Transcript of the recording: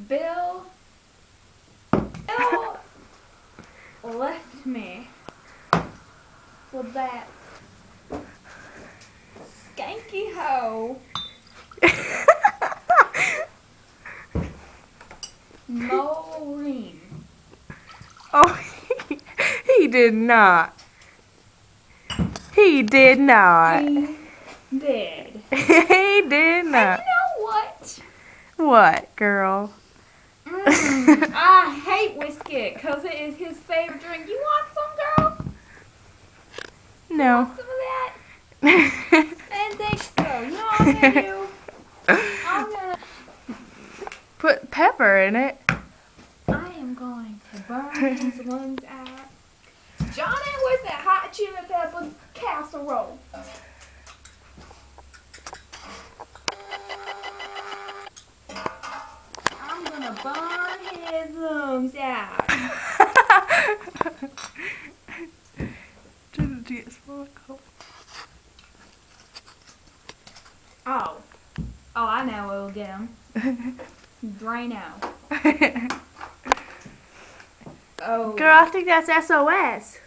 Bill left me for that skanky hoe Maureen. Oh, he did not. He did not. He did. He did And not. you know what? What, girl? I hate whiskey because it is his favorite drink. You want some, girl? No. Want some of that? I didn't think so. You know what I'm gonna do? I'm gonna. Put pepper in it. I am going to burn his lungs out. Johnny, where's that hot chili pepper casserole? I'm gonna burn his lungs out. Oh, I know what we'll get him. Drano. Oh. Girl, I think that's SOS.